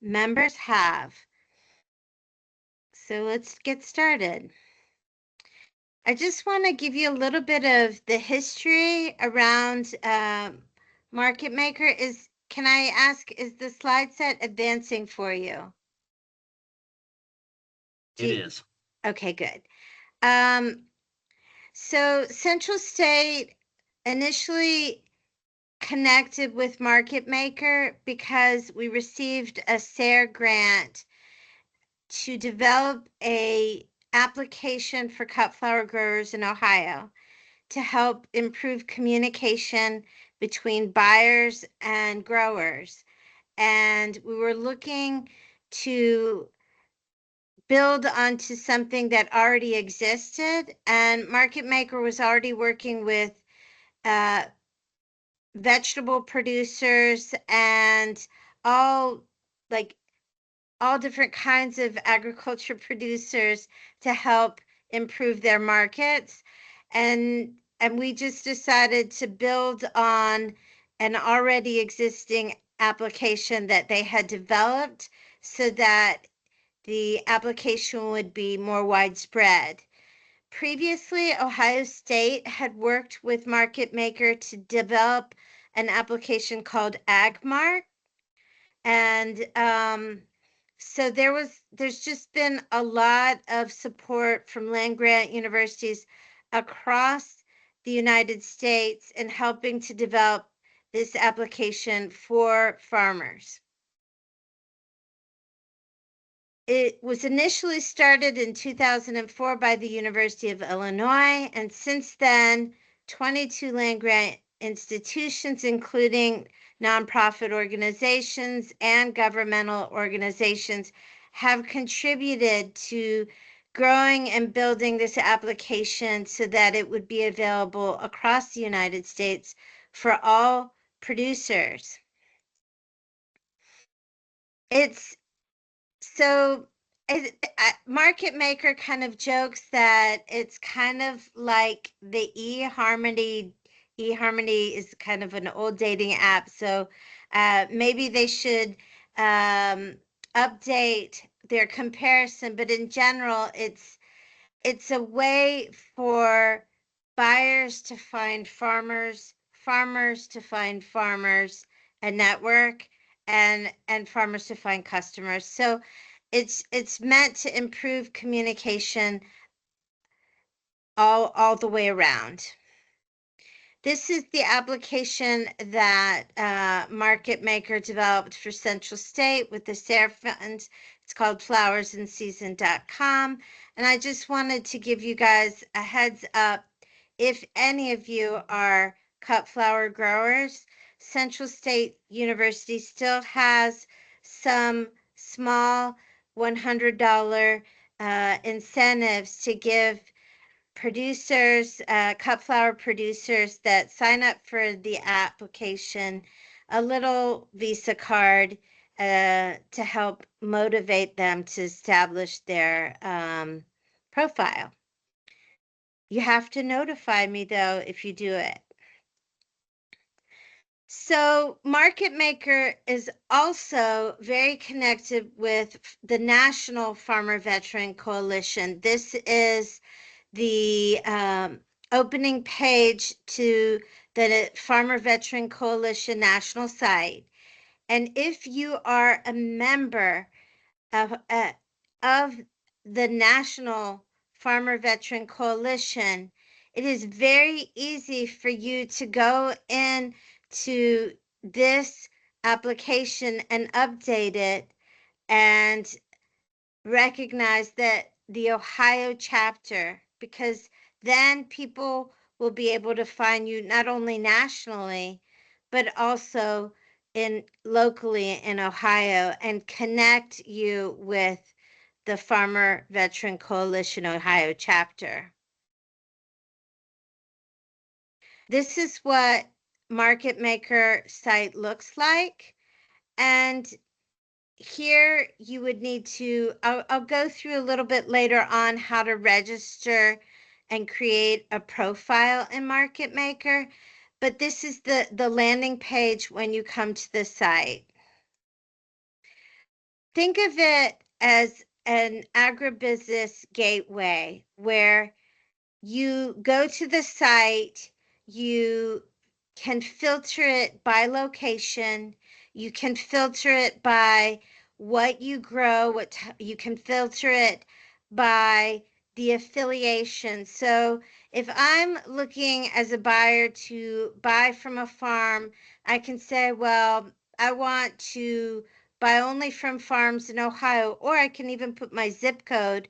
Members have. So let's get started. I just want to give you a little bit of the history around MarketMaker. Can I ask, is the slide set advancing for you? It is. Okay, good. So Central State initially connected with MarketMaker because we received a SARE grant to develop a application for cut flower growers in Ohio to help improve communication between buyers and growers. And we were looking to build onto something that already existed, and MarketMaker was already working with uh, vegetable producers and all like all different kinds of agriculture producers to help improve their markets. And we just decided to build on an already existing application that they had developed so that the application would be more widespread. Previously, Ohio State had worked with MarketMaker to develop an application called AgMark. And so there's just been a lot of support from land grant universities across the United States in helping to develop this application for farmers. It was initially started in 2004 by the University of Illinois, and since then, 22 land grant institutions, including nonprofit organizations and governmental organizations, have contributed to growing and building this application so that it would be available across the United States for all producers. It's So MarketMaker kind of jokes that it's kind of like the eHarmony. eHarmony is kind of an old dating app, so maybe they should update their comparison. But in general, it's a way for buyers to find farmers, farmers to find farmers, a network, and farmers to find customers. So it's meant to improve communication all the way around. This is the application that MarketMaker developed for Central State with the SARE funds. It's called flowersinseason.com. And I just wanted to give you guys a heads up. If any of you are cut flower growers, Central State University still has some small $100 incentives to give producers, cut flower producers that sign up for the application, a little Visa card to help motivate them to establish their profile. You have to notify me though if you do it. So MarketMaker is also very connected with the National Farmer Veteran Coalition. This is the opening page to the Farmer Veteran Coalition national site. And if you are a member of the National Farmer Veteran Coalition, it is very easy for you to go in to this application and update it and recognize that the Ohio chapter, because then people will be able to find you not only nationally, but also locally in Ohio and connect you with the Farmer Veteran Coalition Ohio chapter. This is what MarketMaker site looks like. And here you would need to, I'll go through a little bit later on how to register and create a profile in MarketMaker, but this is the landing page when you come to the site. think of it as an agribusiness gateway where you go to the site, you can filter it by location, you can filter it by what you grow, you can filter it by the affiliation. So if I'm looking as a buyer to buy from a farm, I can say, well, I want to buy only from farms in Ohio, or I can even put my zip code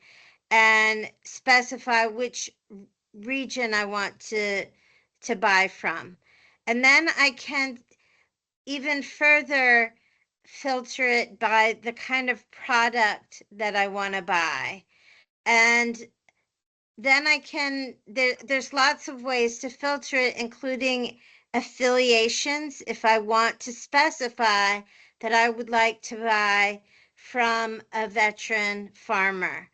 and specify which region I want to buy from. And then I can even further filter it by the kind of product that I want to buy. And then there's lots of ways to filter it, including affiliations. If I want to specify that I would like to buy from a veteran farmer,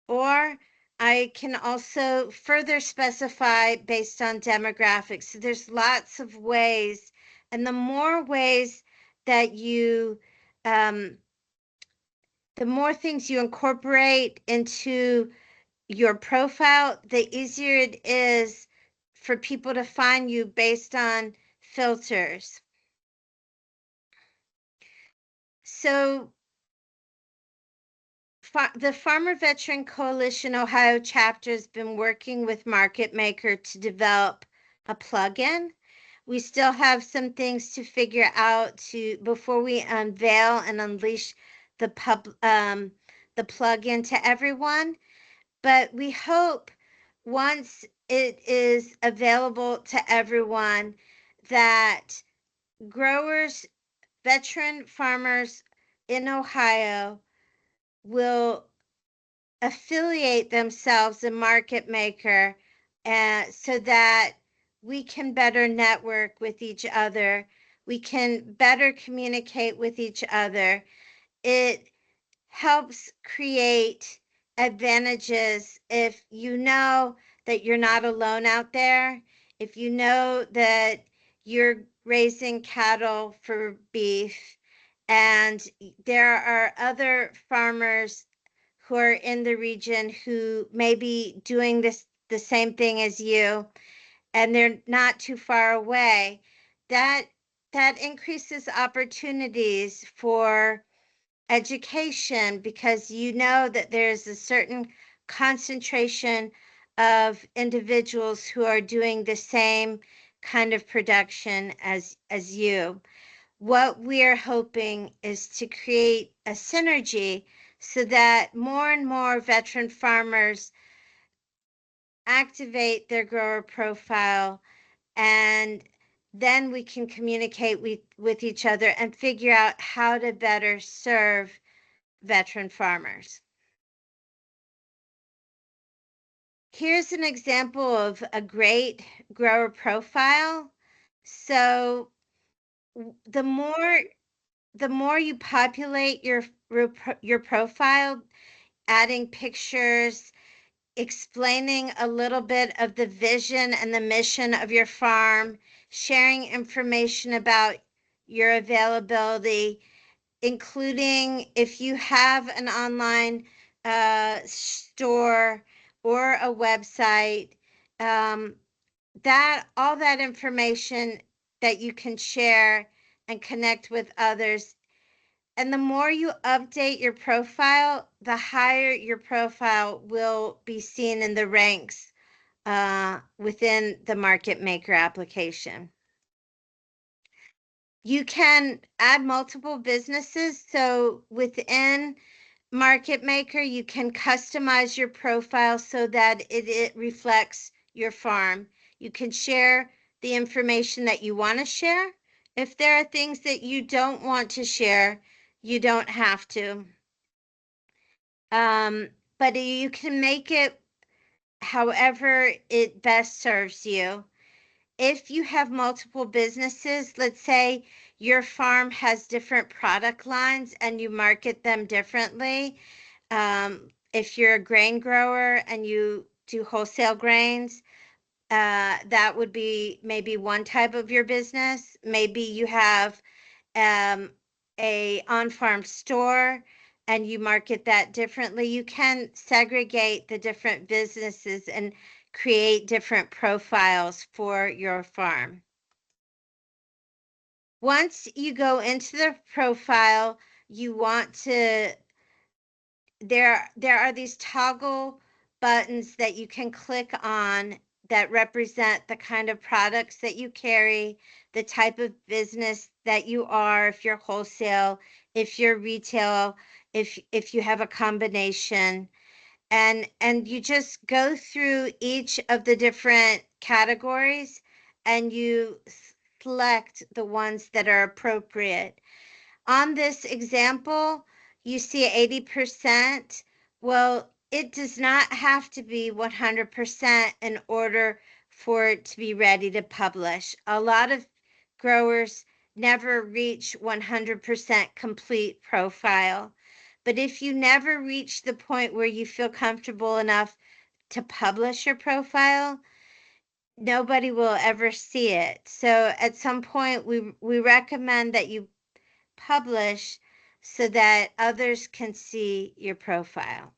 or I can also further specify based on demographics. So there's lots of ways, and the more ways that the more things you incorporate into your profile, the easier it is for people to find you based on filters. So the Farmer Veteran Coalition Ohio chapter has been working with MarketMaker to develop a plugin. We still have some things to figure out before we unveil and unleash the plugin to everyone. But we hope once it is available to everyone that growers, veteran farmers in Ohio will affiliate themselves in MarketMaker, so that we can better network with each other. We can better communicate with each other. It helps create advantages if you know that you're not alone out there, if you know that you're raising cattle for beef and there are other farmers who are in the region who may be doing the same thing as you, and they're not too far away, that increases opportunities for education, because you know that there's a certain concentration of individuals who are doing the same kind of production as you. What we are hoping is to create a synergy so that more and more veteran farmers activate their grower profile, and then we can communicate with each other and figure out how to better serve veteran farmers. Here's an example of a great grower profile. So the more you populate your profile, adding pictures, explaining a little bit of the vision and the mission of your farm, sharing information about your availability, including if you have an online store or a website, that all that information that you can share and connect with others. And the more you update your profile, the higher your profile will be seen in the ranks within the MarketMaker application. You can add multiple businesses. So within MarketMaker, you can customize your profile so that it reflects your farm. You can share the information that you want to share. If there are things that you don't want to share, you don't have to. But you can make it however it best serves you. If you have multiple businesses, let's say your farm has different product lines and you market them differently. If you're a grain grower and you do wholesale grains, that would be maybe one type of your business. Maybe you have a on-farm store. and you market that differently, you can segregate the different businesses and create different profiles for your farm. Once you go into the profile, you want to, there are these toggle buttons that you can click on that represent the kind of products that you carry, the type of business that you are, if you're wholesale, if you're retail, if you have a combination, and you just go through each of the different categories and you select the ones that are appropriate. On this example, you see 80%. Well, it does not have to be 100% in order for it to be ready to publish. A lot of growers never reach 100% complete profile. But if you never reach the point where you feel comfortable enough to publish your profile, nobody will ever see it. So at some point, we recommend that you publish so that others can see your profile.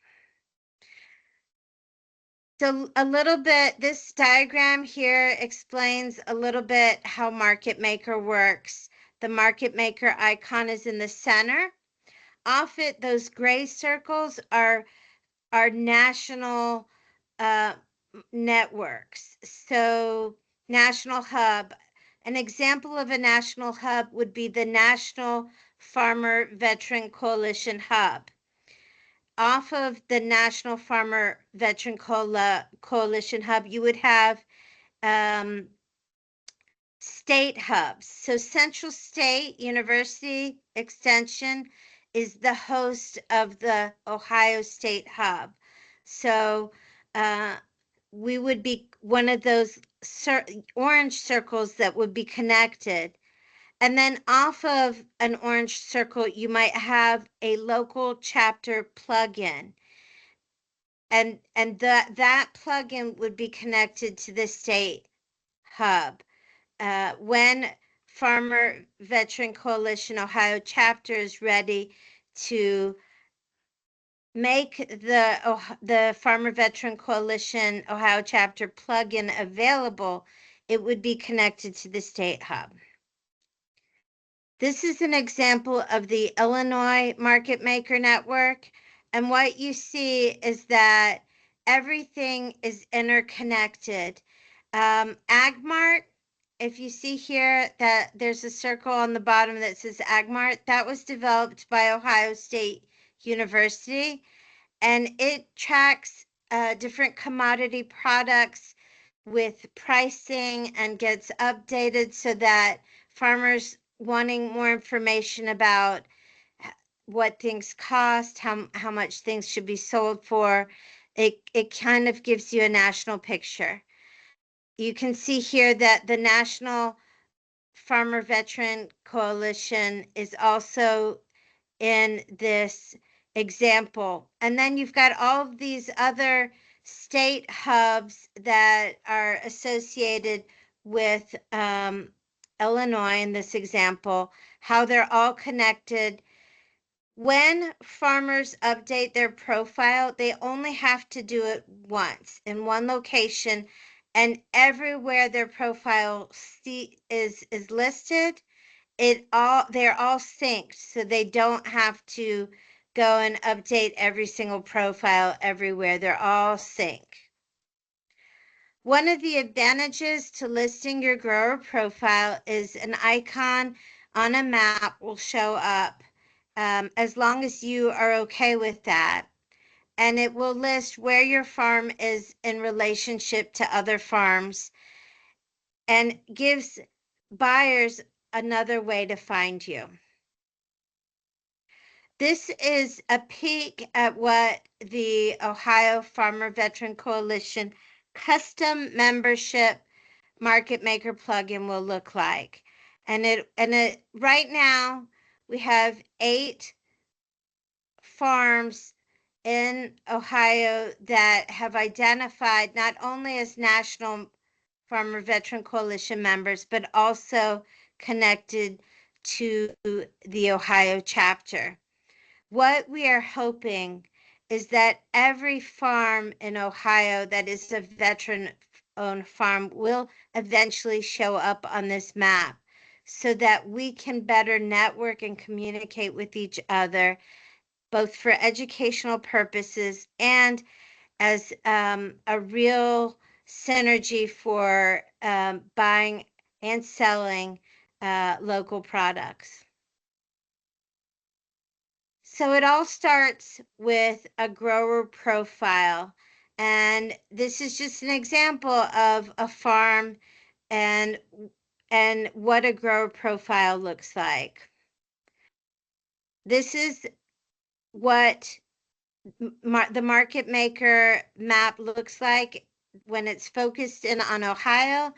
So a little bit, this diagram here explains a little bit how MarketMaker works. The MarketMaker icon is in the center. Off it, those gray circles are national networks. So National Hub, an example of a national hub would be the National Farmer Veteran Coalition Hub. Off of the National Farmer Veteran Coalition Hub, you would have state hubs. So Central State University Extension is the host of the Ohio State Hub. So we would be one of those orange circles that would be connected. And then off of an orange circle, you might have a local chapter plugin. And that plugin would be connected to the state hub. When Farmer Veteran Coalition Ohio chapter is ready to make the Farmer Veteran Coalition Ohio chapter plugin available, it would be connected to the state hub. This is an example of the Illinois MarketMaker network. And what you see is that everything is interconnected. AgMart, if you see here that there's a circle on the bottom that says AgMart, that was developed by Ohio State University, and it tracks different commodity products with pricing and gets updated so that farmers wanting more information about what things cost, how much things should be sold for, it kind of gives you a national picture. You can see here that the National Farmer Veteran Coalition is also in this example. And then you've got all of these other state hubs that are associated with Illinois in this example, how they're all connected. When farmers update their profile, they only have to do it once in one location, and everywhere their profile is listed, they're all synced, so they don't have to go and update every single profile everywhere. They're all synced. One of the advantages to listing your grower profile is an icon on a map will show up, as long as you are okay with that. And it will list where your farm is in relationship to other farms and gives buyers another way to find you. This is a peek at what the Ohio Farmer Veteran Coalition custom membership MarketMaker plugin will look like. And it right now we have 8 farms in Ohio that have identified not only as National Farmer Veteran Coalition members, but also connected to the Ohio chapter. What we are hoping is that every farm in Ohio that is a veteran-owned farm will eventually show up on this map so that we can better network and communicate with each other, both for educational purposes and as a real synergy for buying and selling local products. So it all starts with a grower profile. And this is just an example of a farm and what a grower profile looks like. This is what the MarketMaker map looks like when it's focused in on Ohio.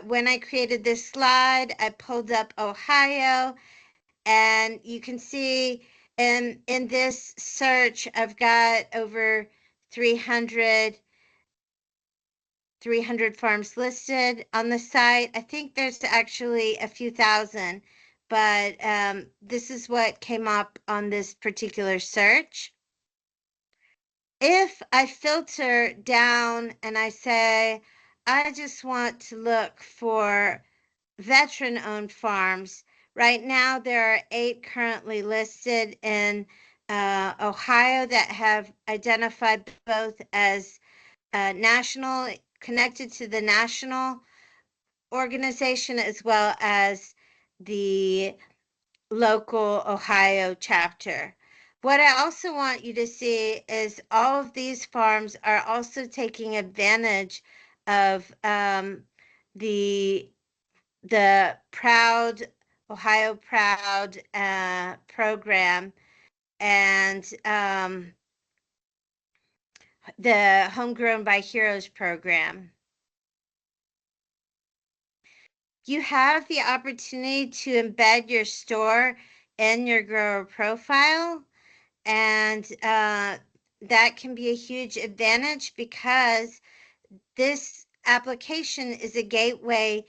When I created this slide, I pulled up Ohio, and you can see in this search, I've got over 300 farms listed on the site. I think there's actually a few thousand, but this is what came up on this particular search. If I filter down and I say, I just want to look for veteran-owned farms, right now there are 8 currently listed in Ohio that have identified both as national, connected to the national organization as well as the local Ohio chapter. What I also want you to see is all of these farms are also taking advantage of the Proud, Ohio Proud program and the Homegrown by Heroes program. You have the opportunity to embed your store in your grower profile, and that can be a huge advantage because this application is a gateway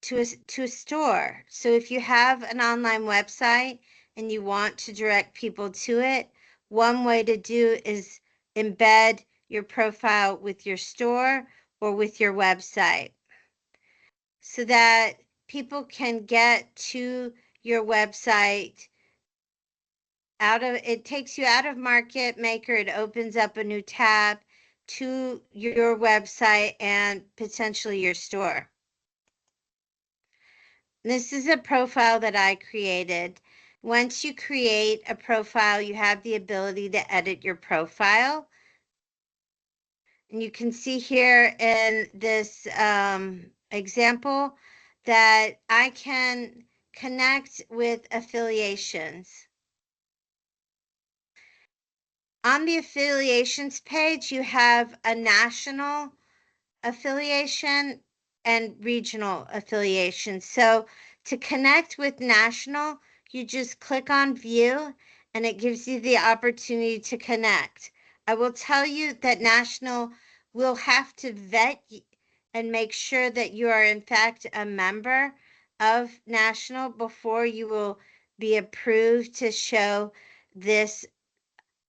to a store. So if you have an online website and you want to direct people to it, one way to do is embed your profile with your store or with your website so that people can get to your website it takes you out of MarketMaker. It opens up a new tab to your website and potentially your store. This is a profile that I created. Once you create a profile, you have the ability to edit your profile. And you can see here in this example that I can connect with affiliations. On the affiliations page, you have a national affiliation and regional affiliation. So to connect with national, you just click on view and it gives you the opportunity to connect. I will tell you that national will have to vet and make sure that you are in fact a member of national before you will be approved to show this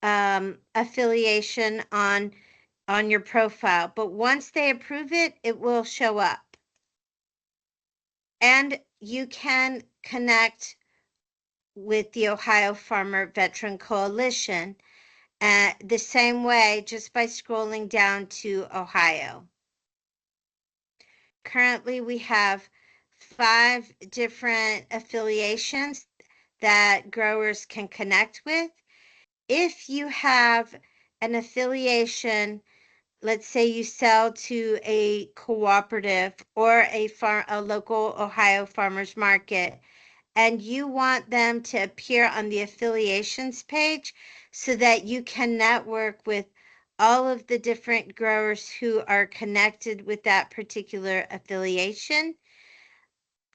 affiliation on your profile. But once they approve it, it will show up. And you can connect with the Ohio Farmer Veteran Coalition the same way, just by scrolling down to Ohio. Currently, we have 5 different affiliations that growers can connect with. If you have an affiliation, let's say you sell to a cooperative or a local Ohio farmers market, and you want them to appear on the affiliations page so that you can network with all of the different growers who are connected with that particular affiliation,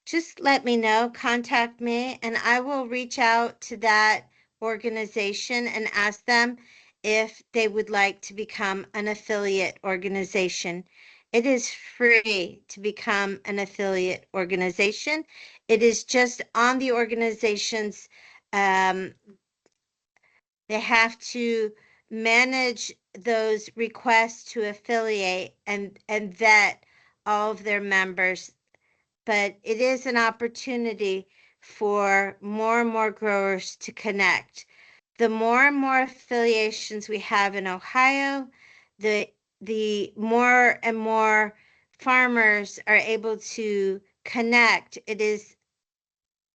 just let me know, contact me, and I will reach out to that organization and ask them if they would like to become an affiliate organization. It is free to become an affiliate organization. It is just on the organization's They have to manage those requests to affiliate and vet all of their members. But it is an opportunity for more and more growers to connect. The more and more affiliations we have in Ohio, the more and more farmers are able to connect. It is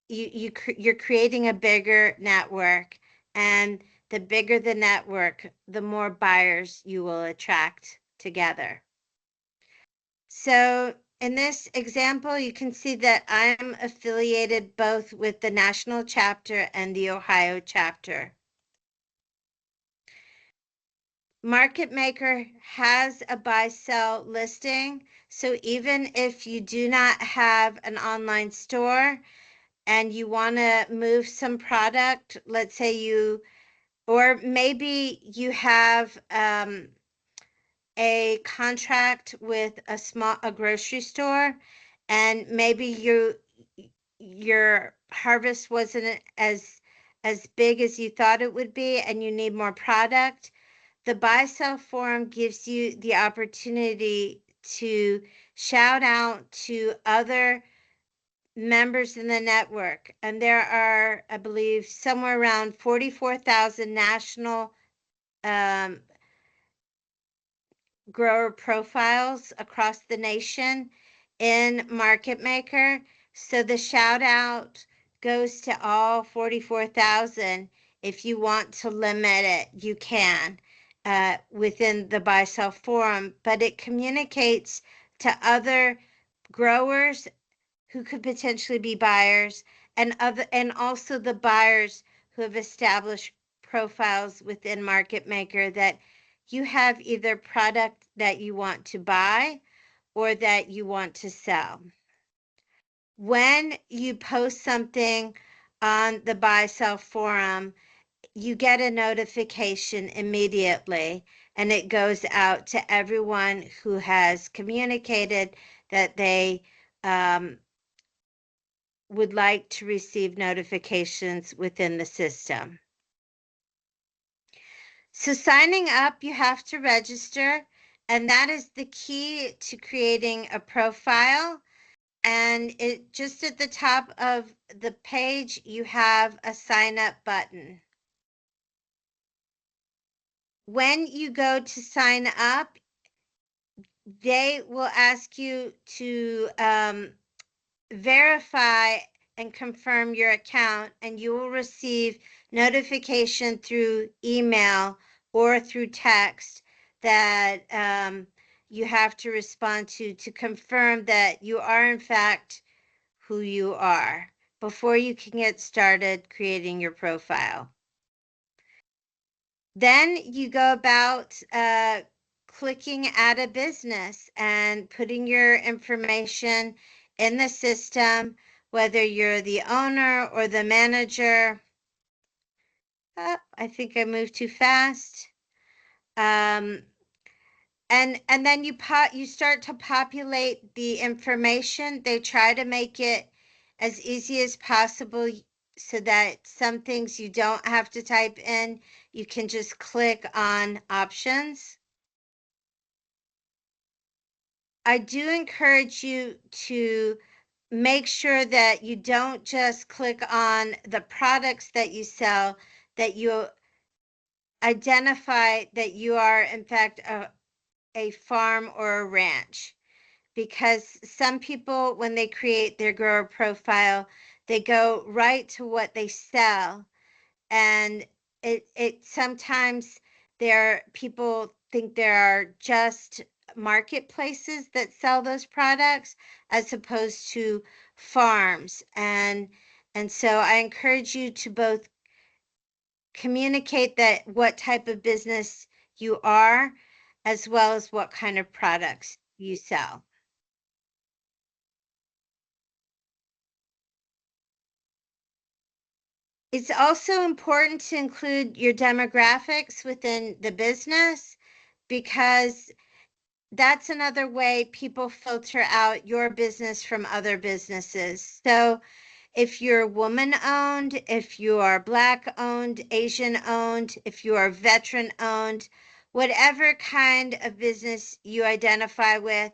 you're creating a bigger network, and the bigger the network, the more buyers you will attract together. So in this example, you can see that I'm affiliated both with the national chapter and the Ohio chapter. MarketMaker has a buy-sell listing, so even if you do not have an online store and you want to move some product, let's say or maybe you have a contract with a grocery store, and maybe your harvest wasn't as big as you thought it would be, and you need more product. The buy sell forum gives you the opportunity to shout out to other members in the network, and there are, I believe, somewhere around 44,000 national grower profiles across the nation in MarketMaker. So the shout out goes to all 44,000. If you want to limit it, you can within the buy sell forum, but it communicates to other growers who could potentially be buyers, and also the buyers who have established profiles within MarketMaker, that you have either product that you want to buy or that you want to sell. When you post something on the buy sell forum, you get a notification immediately, and it goes out to everyone who has communicated that they would like to receive notifications within the system. So signing up, you have to register, and that is the key to creating a profile. And it just at the top of the page, you have a sign up button. When you go to sign up, they will ask you to verify and confirm your account, and you will receive notification through email or through text that you have to respond to confirm that you are in fact who you are before you can get started creating your profile. Then you go about clicking add a business and putting your information in the system, whether you're the owner or the manager. I think I moved too fast. And then you start to populate the information. They try to make it as easy as possible so that some things you don't have to type in. You can just click on options. I do encourage you to make sure that you don't just click on the products that you sell, that you identify that you are in fact a farm or a ranch. Because some people, when they create their grower profile, they go right to what they sell, and it sometimes people think there are just marketplaces that sell those products as opposed to farms, and so I encourage you to both communicate that what type of business you are, as well as what kind of products you sell. It's also important to include your demographics within the business, because that's another way people filter out your business from other businesses. So If you're woman owned, if you are Black owned, Asian owned, if you are veteran owned, whatever kind of business you identify with,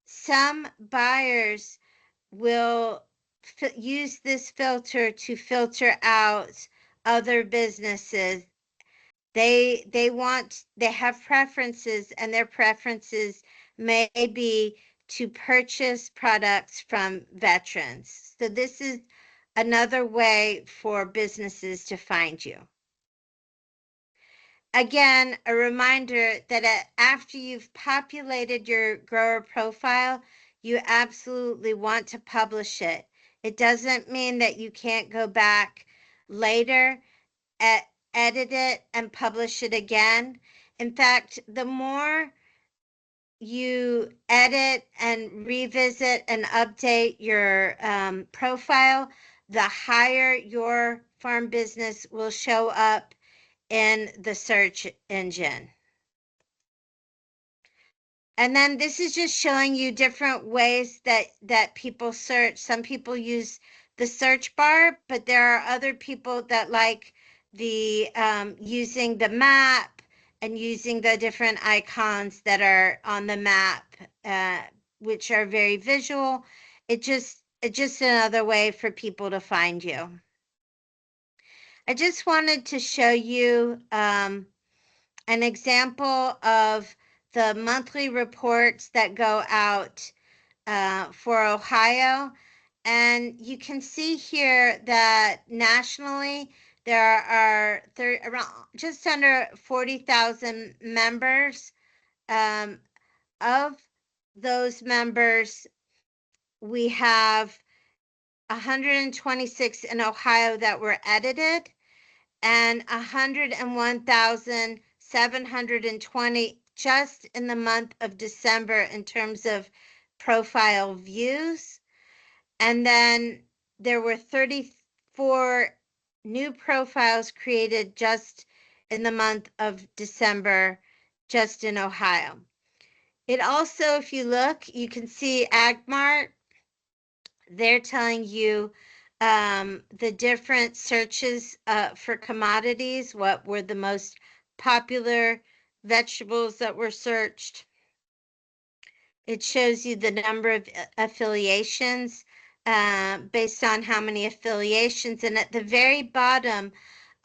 some buyers will use this filter to filter out other businesses. They have preferences, and their preferences may be to purchase products from veterans. So this is another way for businesses to find you. Again, a reminder that after you've populated your grower profile, you absolutely want to publish it. It doesn't mean that you can't go back later, edit it, and publish it again. In fact, the more you edit and revisit and update your profile, the higher your farm business will show up in the search engine. And then this is just showing you different ways that people search. Some people use the search bar, but there are other people that like the using the map and using the different icons that are on the map, which are very visual. It's just another way for people to find you. I just wanted to show you an example of the monthly reports that go out for Ohio. And you can see here that nationally there are around just under 40,000 members. Of those members, we have 126 in Ohio that were edited, and 101,720 just in the month of December in terms of profile views. And then there were 34 new profiles created just in the month of December, just in Ohio. It also, if you look, you can see AgMart. They're telling you the different searches for commodities, what were the most popular vegetables that were searched. It shows you the number of affiliations based on how many affiliations. And at the very bottom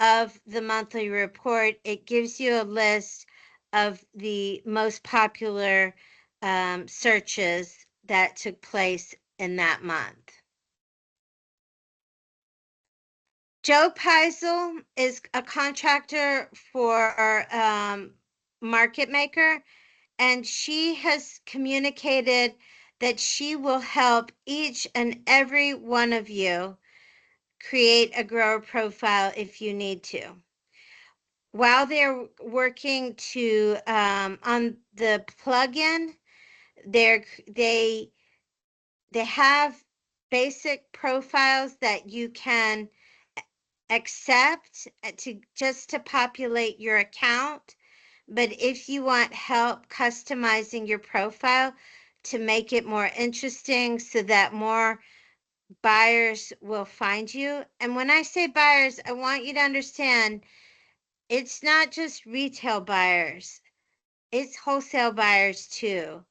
of the monthly report, it gives you a list of the most popular searches that took place in that month. Joe Peisel is a contractor for MarketMaker, and she has communicated that she will help each and every one of you create a grower profile if you need to. While they're working to on the plugin, they have basic profiles that you can accept to populate your account. But if you want help customizing your profile to make it more interesting so that more buyers will find you. And when I say buyers, I want you to understand it's not just retail buyers, it's wholesale buyers too.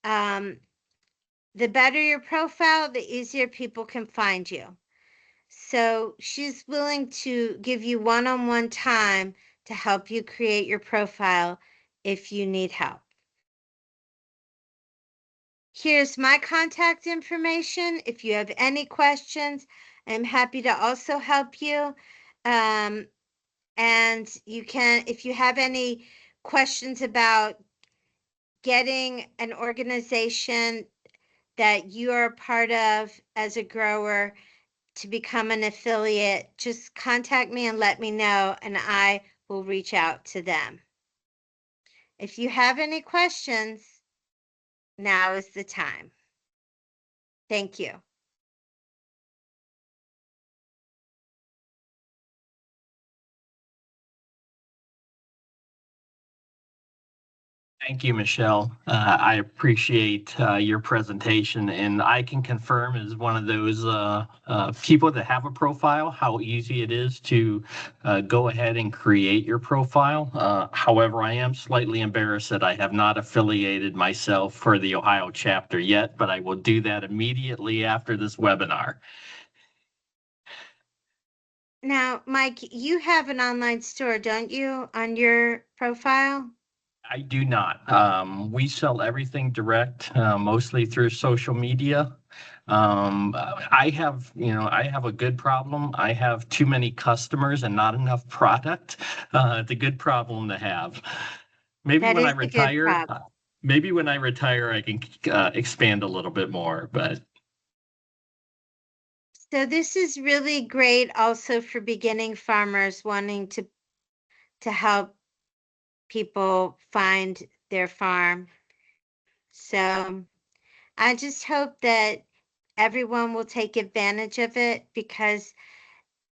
The better your profile, the easier people can find you. So she's willing to give you one-on-one time to help you create your profile if you need help. Here's my contact information. If you have any questions, I'm happy to also help you. And you can, if you have any questions about getting an organization that you are a part of as a grower to become an affiliate, just contact me and let me know, and I will reach out to them. If you have any questions, now is the time. Thank you. Thank you, Michelle. I appreciate your presentation, and I can confirm as one of those people that have a profile how easy it is to go ahead and create your profile. However, I am slightly embarrassed that I have not affiliated myself for the Ohio chapter yet, but I will do that immediately after this webinar. Now, Mike, you have an online store, don't you, on your profile? I do not. We sell everything direct, mostly through social media. I have a good problem. I have too many customers and not enough product. It's a good problem to have. Maybe That when I is a good retire, problem. I can expand a little bit more. But So this is really great also for beginning farmers wanting to help people find their farm. So I just hope that everyone will take advantage of it because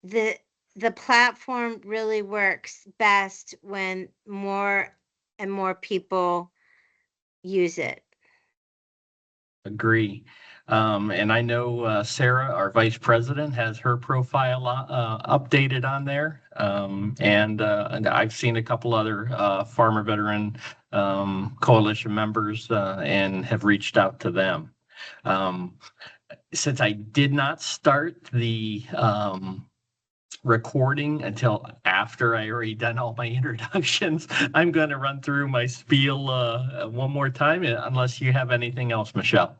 the the platform really works best when more and more people use it. agree. And I know Sarah, our vice president, has her profile updated on there. And I've seen a couple other farmer veteran coalition members and have reached out to them. Um, since I did not start the recording until after I already done all my introductions, I'm going to run through my spiel one more time, unless you have anything else, Michelle.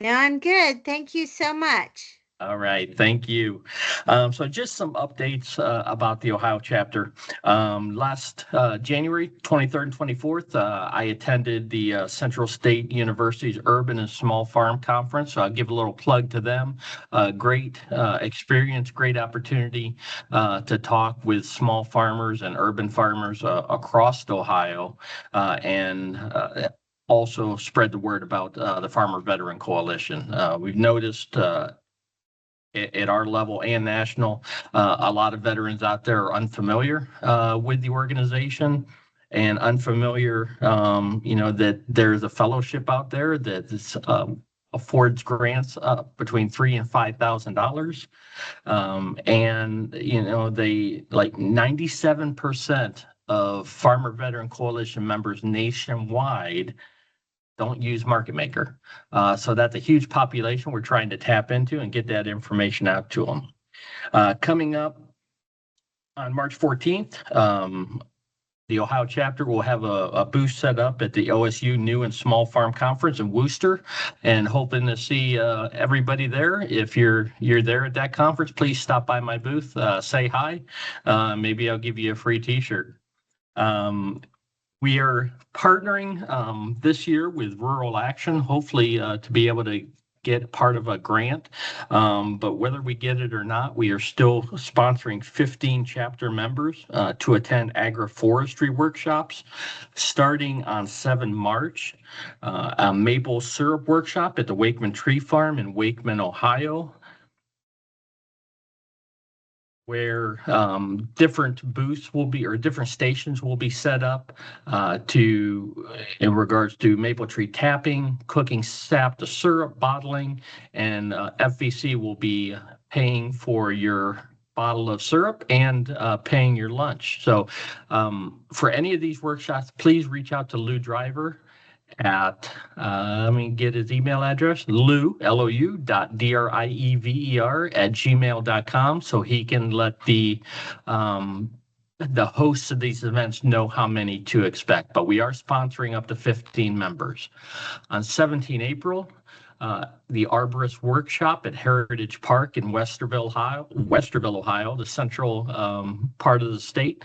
No, I'm good. Thank you so much. All right, thank you. So just some updates about the Ohio chapter. Last January 23rd and 24th, I attended the Central State University's Urban and Small Farm Conference. So I'll give a little plug to them. Great experience, great opportunity to talk with small farmers and urban farmers across Ohio, and also spread the word about the Farmer Veteran Coalition. We've noticed at our level and national, a lot of veterans out there are unfamiliar with the organization and unfamiliar, that there's a fellowship out there that affords grants between $3,000 and $5,000. And, they like 97% of Farmer Veteran Coalition members nationwide don't use MarketMaker. So that's a huge population we're trying to tap into and get that information out to them. Coming up on March 14th, the Ohio chapter will have a booth set up at the OSU New and Small Farm Conference in Worcester, and hoping to see everybody there. If you're there at that conference, please stop by my booth, say hi. Maybe I'll give you a free T-shirt. We are partnering this year with Rural Action, hopefully to be able to get part of a grant. But whether we get it or not, we are still sponsoring 15 chapter members to attend agroforestry workshops starting on 7 March. A maple syrup workshop at the Wakeman Tree Farm in Wakeman, Ohio, where different booths will be, or different stations will be set up in regards to maple tree tapping, cooking sap to syrup, bottling, and FVC will be paying for your bottle of syrup and paying your lunch. So for any of these workshops, please reach out to Lou Driver at let me get his email address, Lou Driever at gmail.com, so he can let the hosts of these events know how many to expect. But we are sponsoring up to 15 members. On 17 April, the Arborist Workshop at Heritage Park in Westerville, Ohio, the central part of the state.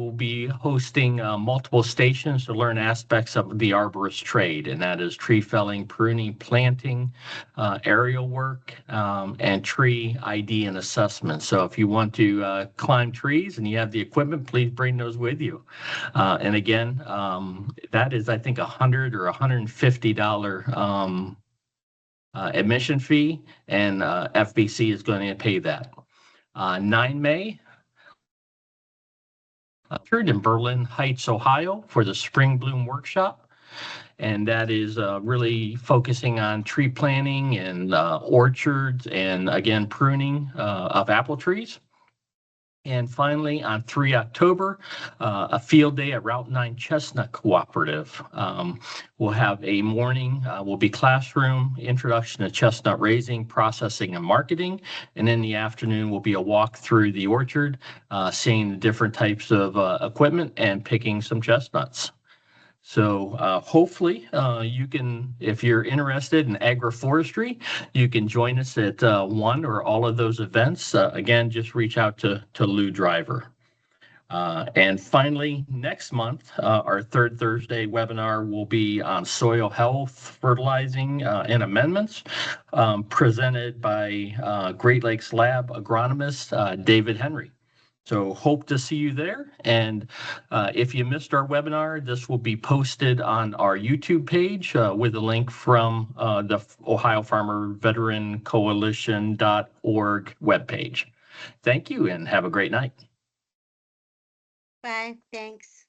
We'll be hosting multiple stations to learn aspects of the arborist trade, and that is tree felling, pruning, planting, aerial work, and tree ID and assessment. So if you want to climb trees and you have the equipment, please bring those with you. And again, that is, I think, $100 or $150 admission fee, and FBC is going to pay that. 9 May, Orchard in Berlin Heights, Ohio, for the Spring Bloom Workshop. And that is really focusing on tree planting and orchards and, again, pruning of apple trees. And finally, on 3 October, a field day at Route 9 Chestnut Cooperative. We'll have a morning, will be classroom, introduction to chestnut raising, processing, and marketing. And in the afternoon will be a walk through the orchard, seeing the different types of equipment and picking some chestnuts. So hopefully you can, if you're interested in agroforestry, you can join us at one or all of those events. Again, just reach out to Lou Driver. And finally, next month, our third Thursday webinar will be on soil health, fertilizing, and amendments, presented by Great Lakes Lab agronomist David Henry. So hope to see you there. And if you missed our webinar, this will be posted on our YouTube page with a link from the Ohio Farmer Veteran Coalition.org webpage. Thank you and have a great night. Bye. Thanks.